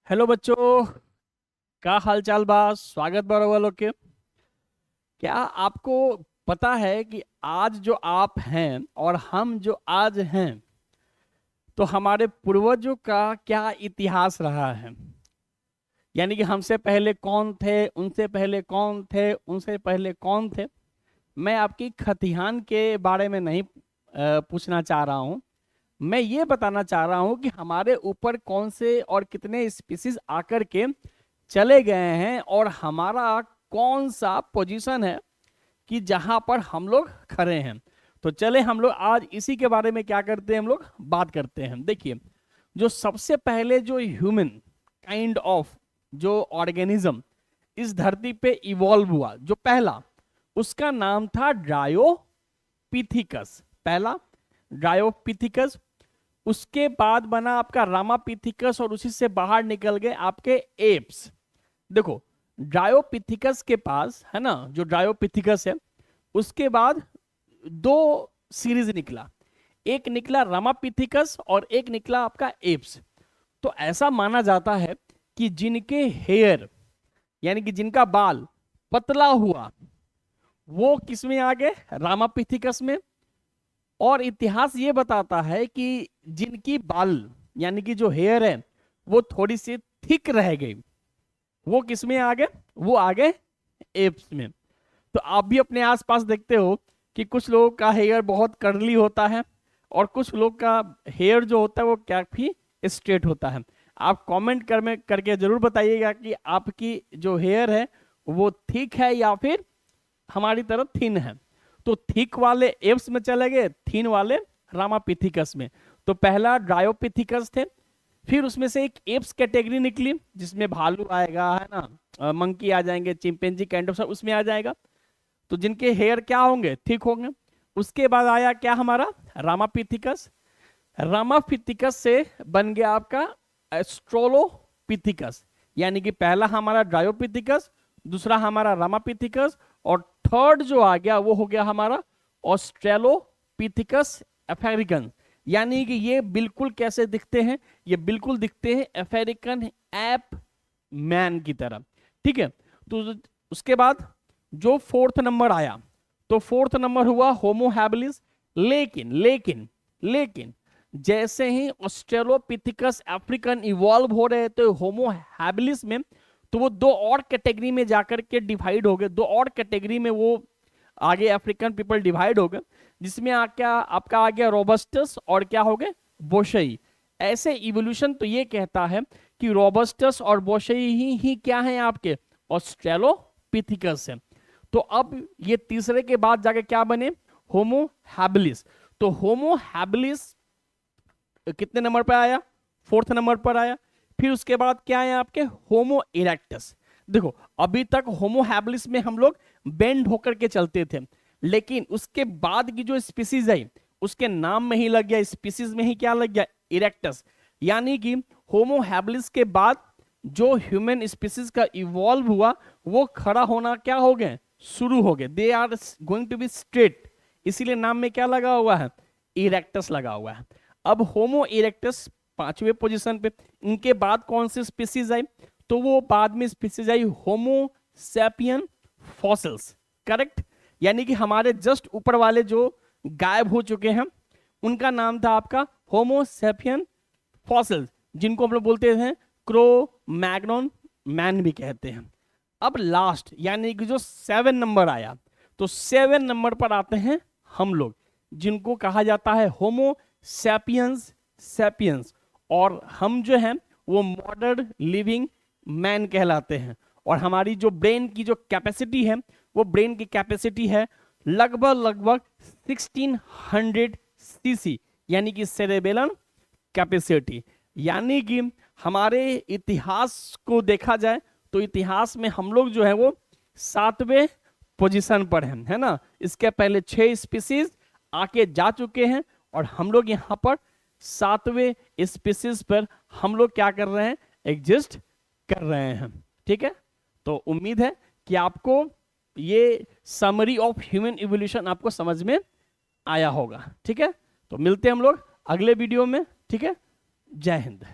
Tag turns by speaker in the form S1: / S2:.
S1: Hello बच्चों, का हाल चाल बा। स्वागत बा रउआ लोग के। क्या आपको पता है कि आज जो आप हैं और हम जो आज हैं, तो हमारे पूर्वजों का क्या इतिहास रहा है। यानी कि हमसे पहले कौन थे, उनसे पहले कौन थे, उनसे पहले कौन थे। मैं आपकी खतिहान के बारे में नहीं पूछना चाह रहा हूँ। मैं ये बताना चाह रहा हूँ कि हमारे ऊपर कौन से और कितने स्पीसीज आकर के चले गए हैं और हमारा कौन सा पोजीशन है कि जहां पर हम लोग खड़े हैं। तो चले हम लोग आज इसी के बारे में क्या करते हैं, हम लोग बात करते हैं। देखिए, जो सबसे पहले जो ह्यूमन काइंड ऑफ जो ऑर्गेनिज्म इस धरती पे इवॉल्व हुआ, जो पहला, उसका नाम था ड्रायोपिथिकस। पहला ड्रायोपिथिकस। उसके बाद बना आपका रामापिथिकस और उसी से बाहर निकल गए आपके एप्स। देखो, ड्रायोपिथिकस के पास है ना, जो ड्रायोपिथिकस है उसके बाद दो सीरीज निकला। एक निकला रामापिथिकस और एक निकला आपका एप्स। तो ऐसा माना जाता है कि जिनके हेयर यानी कि जिनका बाल पतला हुआ वो किस में आ गए, रामापिथिकस में। और इतिहास ये बताता है कि जिनकी बाल यानी कि जो हेयर है वो थोड़ी सी थिक रह गई, वो किस में आ गए, वो आ गए एप्स में। तो आप भी अपने आसपास देखते हो कि कुछ लोगों का हेयर बहुत कर्ली होता है और कुछ लोग का हेयर जो होता है वो काफी स्ट्रेट होता है। आप कमेंट करके जरूर बताइएगा कि आपकी जो हेयर है वो थिक है या फिर हमारी तरह थिन है। तो थिक वाले एप्स में चले गए, थिन वाले रामापिथिकस में। तो पहला ड्रायोपिथिकस थे, फिर उसमें से एक एप्स कैटेगरी निकली जिसमें भालू आएगा, है ना, मंकी आ जाएंगे, चिंपैंजी काइंड ऑफ सब उसमें आ जाएगा। तो जिनके हेयर क्या होंगे, थिक होंगे। उसके बाद आया क्या हमारा रामापिथिकस। रामापिथिकस से बन गया आपका एस्ट्रोलोपिथिकस। यानी कि पहला हमारा ड्रायोपिथिकस, दूसरा हमारा रामापिथिकस और थर्ड जो आ गया वो हो गया हमारा ऑस्ट्रेलोपिथिकस अफ्रीकन। यानी कि ये बिल्कुल कैसे दिखते हैं, ये बिल्कुल दिखते हैं अफ्रीकन एप मैन की तरह। ठीक है। तो उसके बाद जो फोर्थ नंबर आया, तो फोर्थ नंबर हुआ होमो हैबिलिस। लेकिन लेकिन लेकिन जैसे ही ऑस्ट्रेलोपिथिकस अफ्रीकन इवॉल्व हो रहे थे होमो हैबिलिस में, तो वो दो और कैटेगरी में जाकर के डिवाइड हो गए। दो और कैटेगरी में वो आगे अफ्रीकन पीपल डिवाइड हो गए, जिसमें क्या आपका आ गया रोबस्टस और क्या हो गए, बोशई। ऐसे इवोल्यूशन तो ये कहता है कि रोबस्टस और बोशई ही क्या है आपके ऑस्ट्रेलोपिथिकस है। तो अब ये तीसरे के बाद जाके क्या बने, होमो हैबिलिस। तो होमो हैबिलिस कितने नंबर पर आया, फोर्थ नंबर पर आया। फिर उसके बाद क्या है आपके होमो इरेक्टस। देखो, अभी तक होमो हैबिलिस में हम लोग बेंड होकर के चलते थे, लेकिन उसके बाद की जो स्पीसीज आई उसके नाम में ही लग गया, स्पीसीज में ही क्या लग गया, इरेक्टस। यानी कि होमो हैबिलिस के बाद जो ह्यूमन स्पीसीज का इवॉल्व हुआ वो खड़ा होना क्या हो गए, शुरू हो गए। They are going to be straight, इसीलिए नाम में क्या लगा हुआ है, इरेक्टस लगा हुआ है। अब होमो इरेक्टस पांचवें पोजीशन पे। इनके बाद कौन सी स्पीसीज आई, तो वो बाद में स्पीसीज आई होमो सैपियन फॉसिल्स। करेक्ट। यानी कि हमारे जस्ट ऊपर वाले जो गायब हो चुके हैं उनका नाम था आपका होमो सैपियन फॉसिल्स, जिनको हम लोग बोलते हैं क्रो मैग्नोन मैन भी कहते हैं। अब लास्ट यानी कि जो 7 नंबर आया, तो 7 नंबर पर आते हैं हम लोग, जिनको कहा जाता है होमो सैपियंस सैपियंस। और हम जो हैं वो मॉडर्न लिविंग मैन कहलाते हैं। और हमारी जो ब्रेन की जो कैपेसिटी है, वो ब्रेन की कैपेसिटी है लगभग 1600 सीसी, यानी कि सेरेबेलम कैपेसिटी। यानी कि हमारे इतिहास को देखा जाए तो इतिहास में हम लोग जो है वो 7वें पोजीशन पर हैं, है ना। इसके पहले 6 स्पीसीज आके जा चुके हैं और हम लोग यहाँ पर 7वें स्पीसीज पर हम लोग क्या कर रहे हैं, एग्जिस्ट कर रहे हैं। ठीक है। तो उम्मीद है कि आपको ये समरी ऑफ ह्यूमन इवोल्यूशन आपको समझ में आया होगा। ठीक है। तो मिलते हैं हम लोग अगले वीडियो में। ठीक है। जय हिंद।